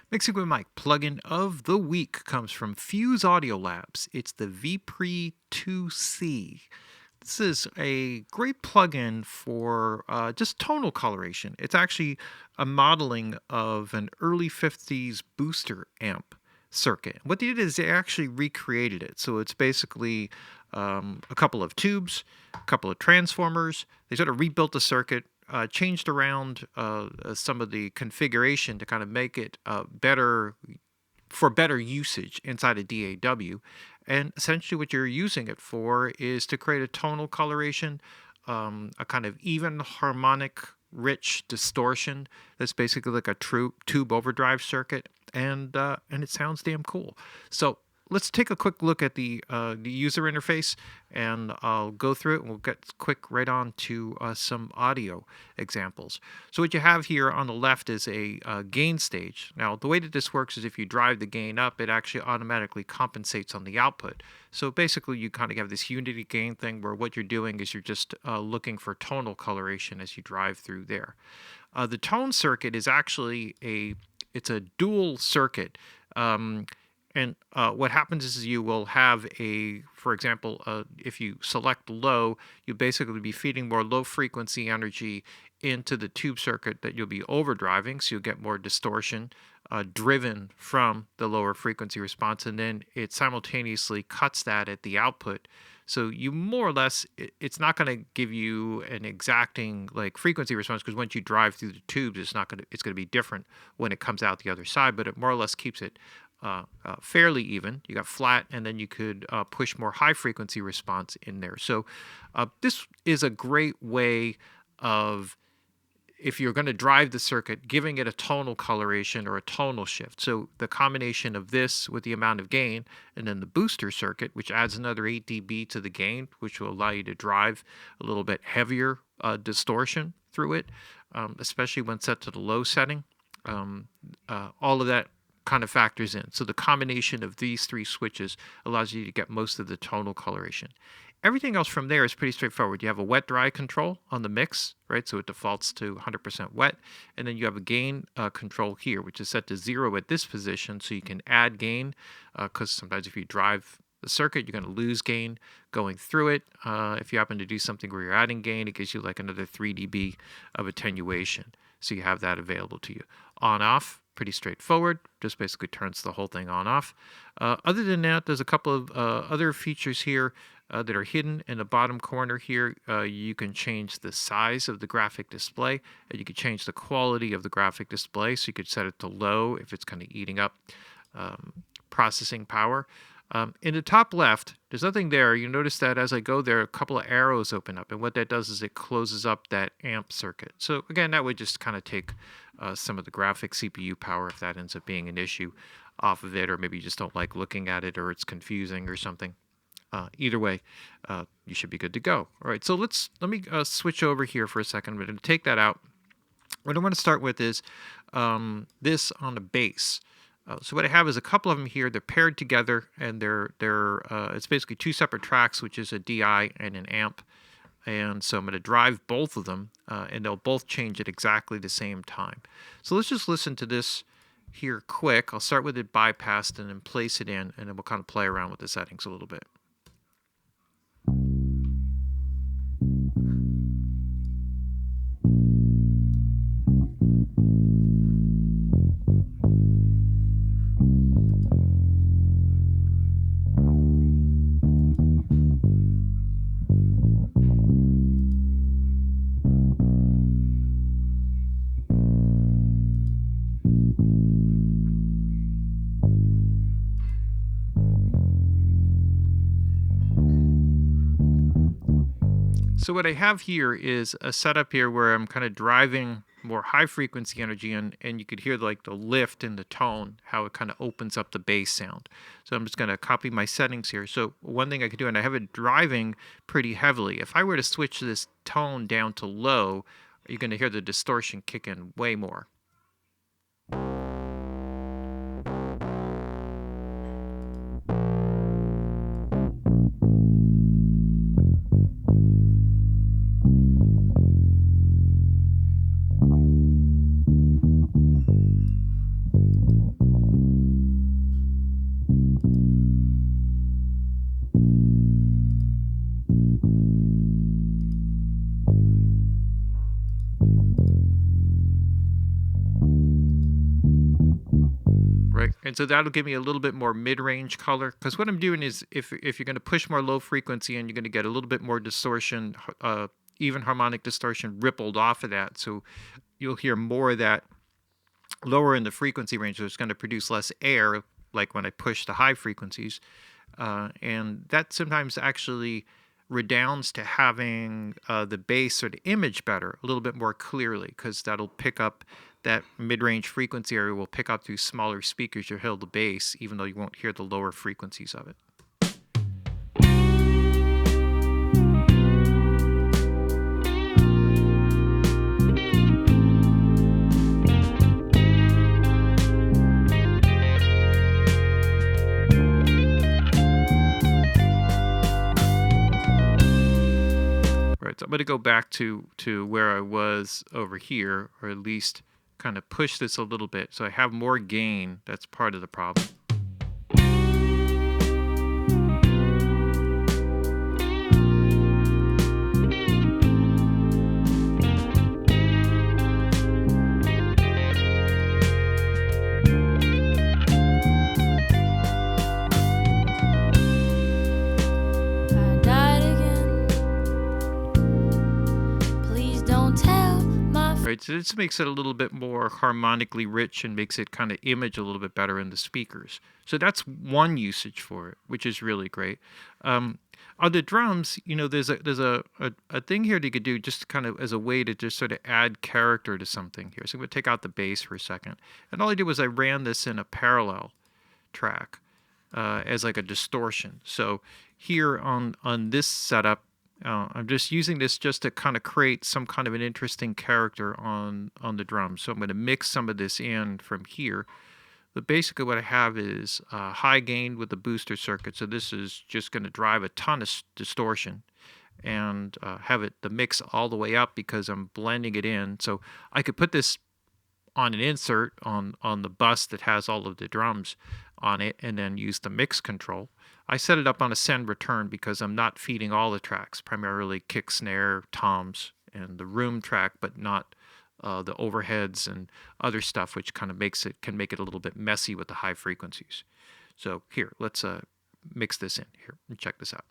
Mixing with Mike plugin of the week comes from Fuse Audio Labs. It's the VPRE-2C. This is a great plugin for just tonal coloration. It's actually a modeling of an early 50s booster amp circuit. What they did is they actually recreated it. So it's basically a couple of tubes, a couple of transformers. They sort of rebuilt the circuit, changed around some of the configuration to kind of make it better for better usage inside a DAW. And essentially what you're using it for is to create a tonal coloration, a kind of even harmonic rich distortion that's basically like a true tube overdrive circuit, and it sounds damn cool. So let's take a quick look at the user interface, and I'll go through it and we'll get quick right on to some audio examples. So what you have here on the left is a gain stage. Now the way that this works is if you drive the gain up, it actually automatically compensates on the output. So basically you kind of have this unity gain thing where what you're doing is you're just looking for tonal coloration as you drive through there. The tone circuit is actually it's a dual circuit. And what happens is you will have for example, if you select low, you basically be feeding more low frequency energy into the tube circuit that you'll be overdriving, so you'll get more distortion driven from the lower frequency response, and then it simultaneously cuts that at the output. So you more or less, it's not going to give you an exacting like frequency response, because once you drive through the tubes, it's going to be different when it comes out the other side, but it more or less keeps it fairly even. You got flat, and then you could push more high frequency response in there. So this is a great way of, if you're going to drive the circuit, giving it a tonal coloration or a tonal shift. So the combination of this with the amount of gain, and then the booster circuit, which adds another 8 dB to the gain, which will allow you to drive a little bit heavier distortion through it, especially when set to the low setting. All of that kind of factors in. So the combination of these three switches allows you to get most of the tonal coloration. Everything else from there is pretty straightforward. You have a wet-dry control on the mix, right? So it defaults to 100% wet. And then you have a gain control here, which is set to 0 at this position, so you can add gain, because sometimes if you drive the circuit, you're going to lose gain going through it. If you happen to do something where you're adding gain, it gives you like another 3 dB of attenuation. So you have that available to you. On-off, pretty straightforward, just basically turns the whole thing on-off. Other than that, there's a couple of other features here that are hidden in the bottom corner here. You can change the size of the graphic display, and you can change the quality of the graphic display, so you could set it to low if it's kind of eating up processing power. In the top left, there's nothing there. You notice that as I go there, a couple of arrows open up, and what that does is it closes up that amp circuit. So again, that would just kind of take some of the graphic CPU power, if that ends up being an issue, off of it, or maybe you just don't like looking at it, or it's confusing or something. Either way, you should be good to go. All right, so let me switch over here for a second. I'm going to take that out. What I want to start with is this on the bass. So what I have is a couple of them here. They're paired together, and it's basically two separate tracks, which is a DI and an amp. And so I'm going to drive both of them, and they'll both change at exactly the same time. So let's just listen to this here quick. I'll start with it bypassed and then place it in, and then we'll kind of play around with the settings a little bit. So what I have here is a setup here where I'm kind of driving more high frequency energy, and you could hear like the lift in the tone, how it kind of opens up the bass sound. So I'm just going to copy my settings here. So one thing I could do, and I have it driving pretty heavily. If I were to switch this tone down to low, you're going to hear the distortion kick in way more. right? And so that'll give me a little bit more mid-range color. Because what I'm doing is, if you're going to push more low frequency in, you're going to get a little bit more distortion, even harmonic distortion rippled off of that. So you'll hear more of that lower in the frequency range. So it's going to produce less air, like when I push the high frequencies. And that sometimes actually redounds to having the bass or the image better, a little bit more clearly, because that'll pick up that mid-range frequency area will pick up through smaller speakers. You'll hear the bass, even though you won't hear the lower frequencies of it. Right, so I'm going to go back to where I was over here, or at least kind of push this a little bit so I have more gain. That's part of the problem. Right, so this makes it a little bit more harmonically rich and makes it kind of image a little bit better in the speakers. So that's one usage for it, which is really great. On the drums, there's a thing here that you could do just kind of as a way to just sort of add character to something here. So I'm going to take out the bass for a second. And all I did was I ran this in a parallel track as like a distortion. So here on this setup, I'm just using this just to kind of create some kind of an interesting character on the drums. So I'm going to mix some of this in from here. But basically what I have is high gain with the booster circuit. So this is just going to drive a ton of distortion and have the mix all the way up because I'm blending it in. So I could put this on an insert on the bus that has all of the drums on it and then use the mix control. I set it up on a send return because I'm not feeding all the tracks, primarily kick, snare, toms, and the room track, but not the overheads and other stuff, which kind of can make it a little bit messy with the high frequencies. So here, let's mix this in here and check this out.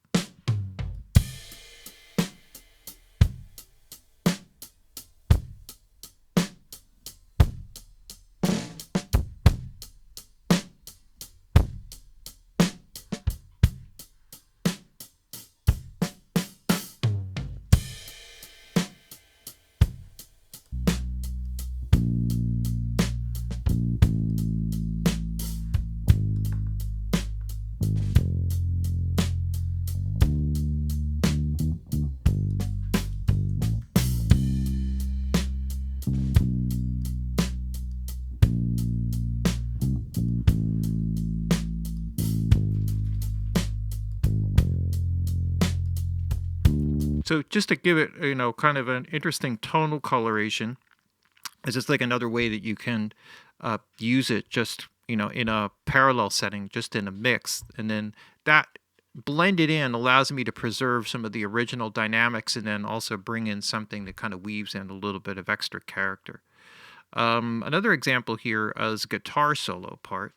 So just to give it, kind of an interesting tonal coloration, is just like another way that you can use it just, in a parallel setting, just in a mix. And then that blended in allows me to preserve some of the original dynamics and then also bring in something that kind of weaves in a little bit of extra character. Another example here is guitar solo part.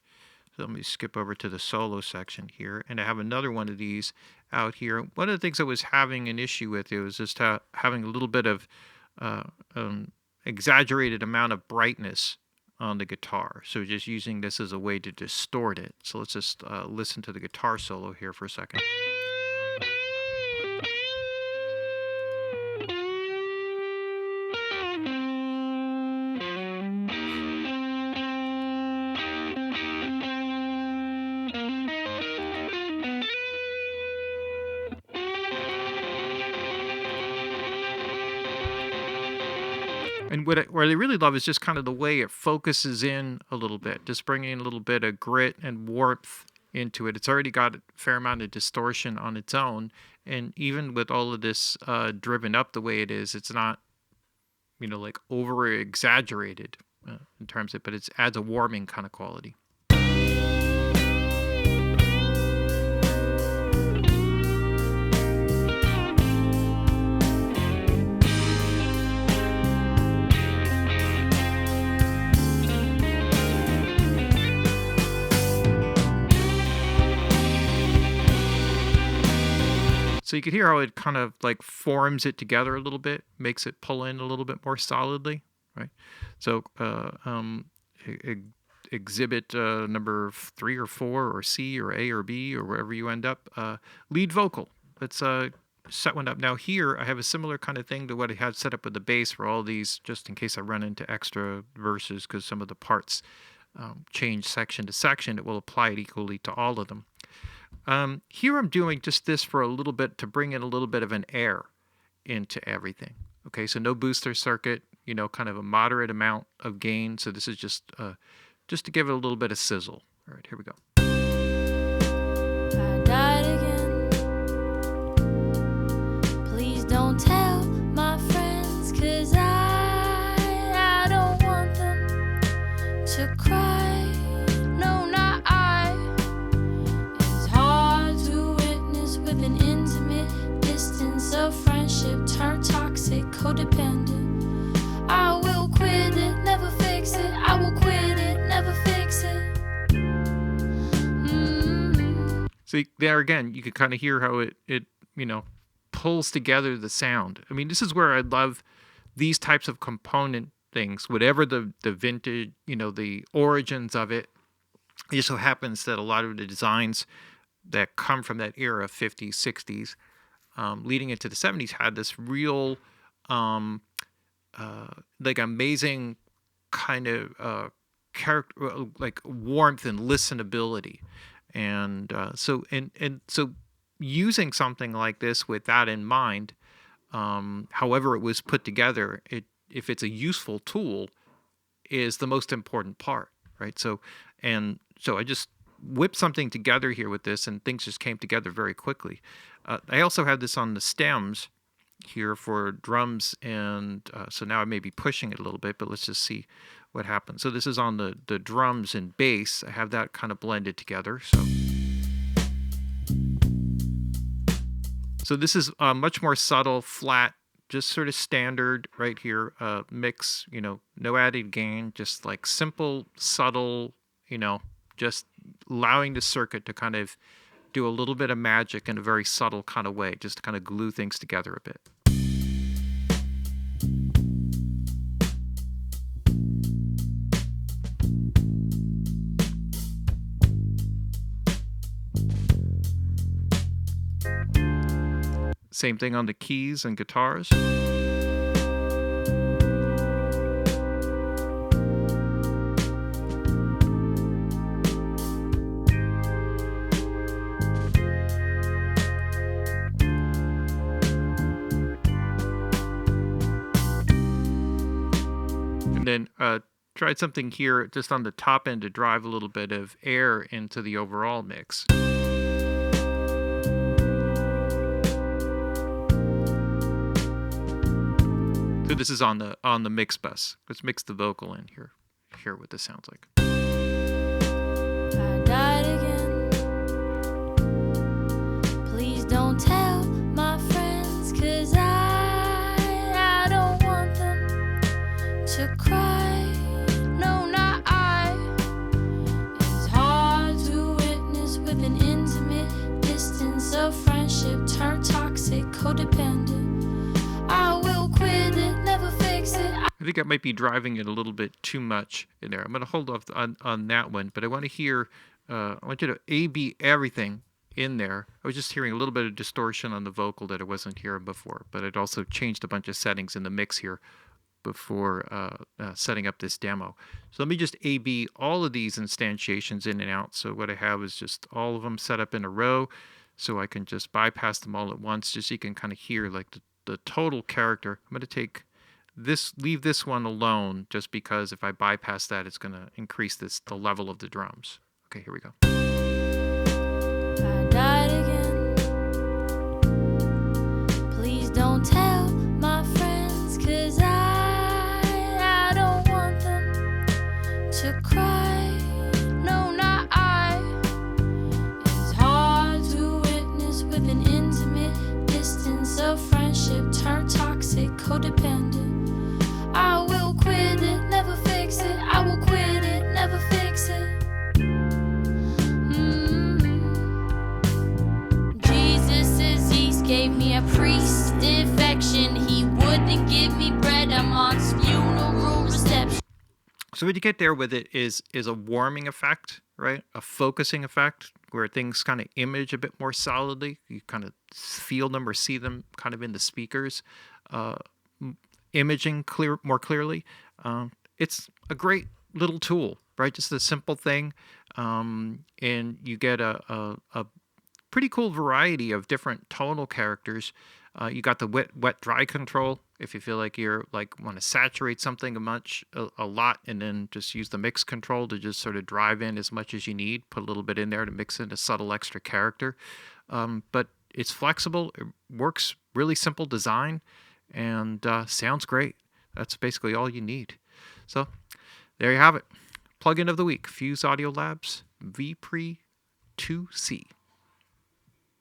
So let me skip over to the solo section here, and I have another one of these out here. One of the things I was having an issue with, it was just having a little bit of exaggerated amount of brightness on the guitar. So just using this as a way to distort it. So let's just listen to the guitar solo here for a second. And what I really love is just kind of the way it focuses in a little bit, just bringing in a little bit of grit and warmth into it. It's already got a fair amount of distortion on its own. And even with all of this driven up the way it is, it's not, like over exaggerated in terms of it, but it adds a warming kind of quality. So you can hear how it kind of like forms it together a little bit, makes it pull in a little bit more solidly, right? So e- e- exhibit number 3 or 4 or C or A or B or wherever you end up, lead vocal. Let's set one up. Now here I have a similar kind of thing to what I had set up with the bass for all these, just in case I run into extra verses because some of the parts change section to section. It will apply it equally to all of them. Here I'm doing just this for a little bit to bring in a little bit of an air into everything. Okay, so no booster circuit, kind of a moderate amount of gain. So this is just to give it a little bit of sizzle. All right, here we go. I died again. Please don't tell my friends, 'cause I don't want them to cry. No, not I. It's hard to witness with an intimate distance of friendship turn toxic, codependent. I will quit it, never fix it. I will quit it, never fix it. See, there again, you can kind of hear how it pulls together the sound. I mean, this is where I love these types of component things, whatever the vintage, the origins of it. It just so happens that a lot of the designs that come from that era, 50s, 60s, leading into the 70s, had this real, like amazing kind of character, like warmth and listenability. And so using something like this with that in mind, however it was put together, if it's a useful tool, is the most important part, right? So I just whipped something together here with this, and things just came together very quickly. I also have this on the stems here for drums, and so now I may be pushing it a little bit, but let's just see what happens. So this is on the drums and bass. I have that kind of blended together. So this is much more subtle, flat, just sort of standard right here mix, no added gain, just like simple, subtle, just allowing the circuit to kind of do a little bit of magic in a very subtle kind of way, just to kind of glue things together a bit. Same thing on the keys and guitars. And then tried something here just on the top end to drive a little bit of air into the overall mix. So this is on the mix bus. Let's mix the vocal in here. Hear what this sounds like. I died again. Please don't tell my friends, 'cause I don't want them to cry. No, not I. It's hard to witness with an intimate distance of friendship turn toxic, codependent. I will quit it, never fix it. I think I might be driving it a little bit too much in there. I'm going to hold off on that one, but I want to hear, I want you to A-B everything in there. I was just hearing a little bit of distortion on the vocal that I wasn't hearing before, but I'd also changed a bunch of settings in the mix here before setting up this demo. So let me just A-B all of these instantiations in and out. So what I have is just all of them set up in a row, so I can just bypass them all at once, just so you can kind of hear like the total character. I'm going to take this, leave this one alone, just because if I bypass that, it's going to increase the level of the drums. Okay, here we go. I died again. Please don't tell my friends, 'cause I don't want them to cry. No, not I. It's hard to witness with an intimate distance of friendship turn toxic, codependent. I will quit it, never fix it. I will quit it, never fix it. Jesus is yeast, gave So what you get there with it is a warming effect, right? A focusing effect where things kind of image a bit more solidly. You kind of feel them or see them kind of in the speakers, uh, imaging more clearly. It's a great little tool, right? Just a simple thing, and you get a pretty cool variety of different tonal characters. You got the wet dry control if you feel like you're like want to saturate something a lot, and then just use the mix control to just sort of drive in as much as you need. Put a little bit in there to mix in a subtle extra character. But it's flexible. It works really simple design, and sounds great. That's basically all you need. So there you have it. Plugin of the week: Fuse Audio Labs VPRE-2C.